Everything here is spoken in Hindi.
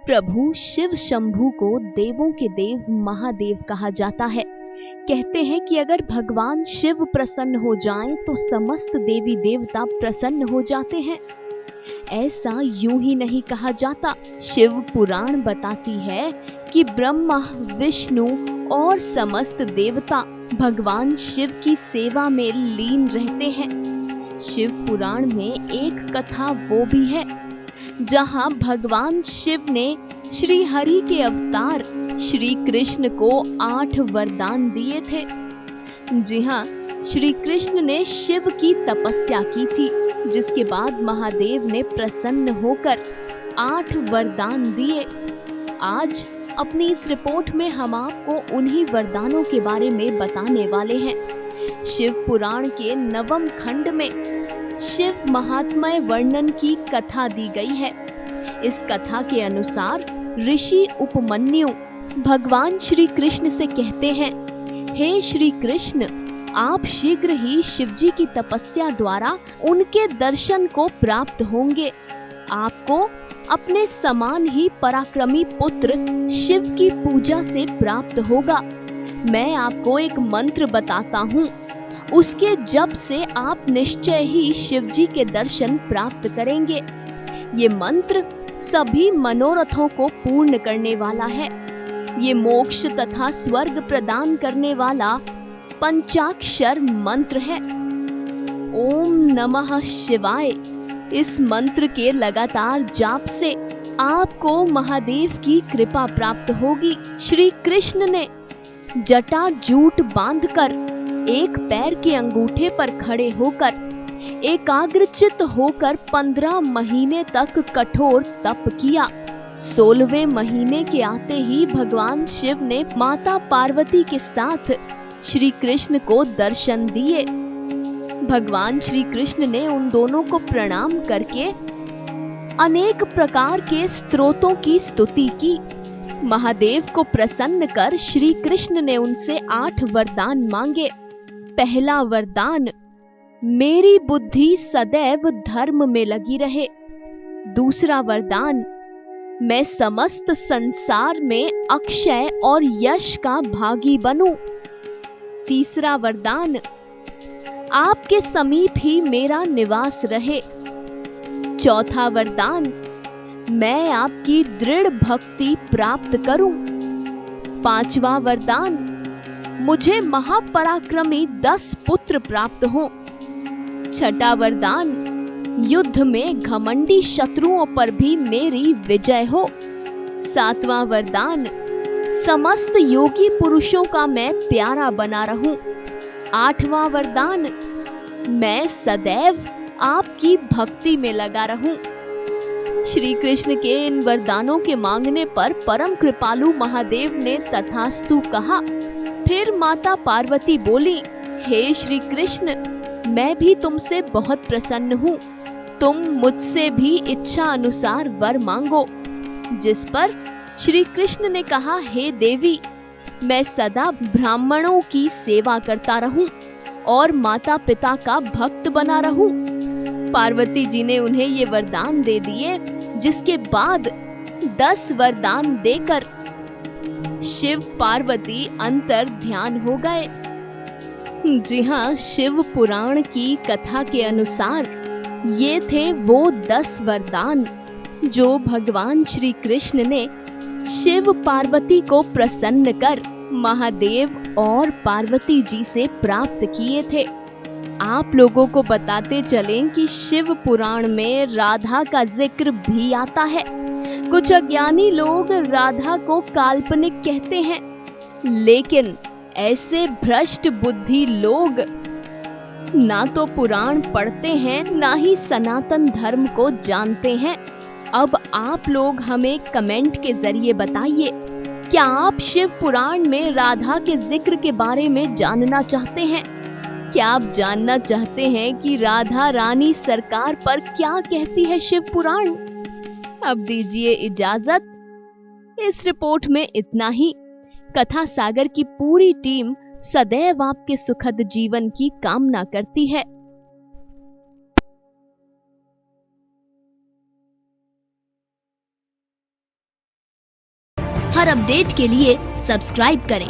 प्रभु शिव शंभू को देवों के देव महादेव कहा जाता है। कहते हैं कि अगर भगवान शिव प्रसन्न हो जाएं तो समस्त देवी देवता प्रसन्न हो जाते हैं। ऐसा यूं ही नहीं कहा जाता। शिव पुराण बताती है कि ब्रह्मा, विष्णु और समस्त देवता भगवान शिव की सेवा में लीन रहते हैं। शिव पुराण में एक कथा वो भी है जहां भगवान शिव ने श्री हरि के अवतार श्री कृष्ण को 8 वरदान दिए थे। जी हाँ, श्री कृष्ण ने शिव की तपस्या की थी, जिसके बाद महादेव ने प्रसन्न होकर 8 वरदान दिए। आज अपनी इस रिपोर्ट में हम आपको उन्हीं वरदानों के बारे में बताने वाले हैं। शिव पुराण के 9वें खंड में शिव महात्म्य वर्णन की कथा दी गई है। इस कथा के अनुसार ऋषि उपमन्यु भगवान श्री कृष्ण से कहते हैं, हे श्री कृष्ण, आप शीघ्र ही शिवजी की तपस्या द्वारा उनके दर्शन को प्राप्त होंगे। आपको अपने समान ही पराक्रमी पुत्र शिव की पूजा से प्राप्त होगा। मैं आपको एक मंत्र बताता हूँ, उसके जप से आप निश्चय ही शिवजी के दर्शन प्राप्त करेंगे। ये मंत्र सभी मनोरथों को पूर्ण करने वाला है। ये मोक्ष तथा स्वर्ग प्रदान करने वाला पंचाक्षर मंत्र है। ओम नमः शिवाय। इस मंत्र के लगातार जाप से आपको महादेव की कृपा प्राप्त होगी। श्री कृष्ण ने जटा जूट बांधकर एक पैर के अंगूठे पर खड़े होकर एकाग्रचित होकर 15 महीने तक कठोर तप किया। 16वें महीने के आते ही भगवान शिव ने माता पार्वती के साथ श्री कृष्ण को दर्शन दिए। भगवान श्री कृष्ण ने उन दोनों को प्रणाम करके अनेक प्रकार के स्तोत्रों की स्तुति की। महादेव को प्रसन्न कर श्री कृष्ण ने उनसे 8 वरदान मांगे। पहला वरदान, मेरी बुद्धि सदैव धर्म में लगी रहे। दूसरा वरदान, मैं समस्त संसार में अक्षय और यश का भागी बनूं। तीसरा वरदान, आपके समीप ही मेरा निवास रहे। चौथा वरदान, मैं आपकी दृढ़ भक्ति प्राप्त करूं। पांचवा वरदान, मुझे महापराक्रमी 10 पुत्र प्राप्त हों। छठा वरदान, युद्ध में घमंडी शत्रुओं पर भी मेरी विजय हो। सातवां वरदान, समस्त योगी पुरुषों का मैं प्यारा बना रहूं। आठवां वरदान, मैं सदैव आपकी भक्ति में लगा रहूं। श्री कृष्ण के इन वरदानों के मांगने पर परम कृपालु महादेव ने तथास्तु कहा। फिर माता पार्वती बोली, हे श्री कृष्ण, मैं भी तुमसे बहुत प्रसन्न हूँ। तुम मुझसे भी इच्छा अनुसार वर मांगो। जिस पर श्री कृष्ण ने कहा, हे देवी, मैं सदा ब्राह्मणों की सेवा करता रहूं और माता पिता का भक्त बना रहूं। पार्वती जी ने उन्हें ये वरदान दे दिए, जिसके बाद 10 वरदान देकर शिव पार्वती अंतर ध्यान हो गए। जी हाँ, शिव पुराण की कथा के अनुसार ये थे वो 10 वरदान जो भगवान श्री कृष्ण ने शिव पार्वती को प्रसन्न कर महादेव और पार्वती जी से प्राप्त किए थे। आप लोगों को बताते चलें कि शिव पुराण में राधा का जिक्र भी आता है। कुछ अज्ञानी लोग राधा को काल्पनिक कहते हैं, लेकिन ऐसे भ्रष्ट बुद्धि लोग ना तो पुराण पढ़ते हैं, ना ही सनातन धर्म को जानते हैं। अब आप लोग हमें कमेंट के जरिए बताइए, क्या आप शिव पुराण में राधा के जिक्र के बारे में जानना चाहते हैं? क्या आप जानना चाहते हैं कि राधा रानी सरकार पर क्या कहती है शिव पुराण? अब दीजिए इजाजत। इस रिपोर्ट में इतना ही। कथा सागर की पूरी टीम सदैव आपके सुखद जीवन की कामना करती है। हर अपडेट के लिए सब्सक्राइब करें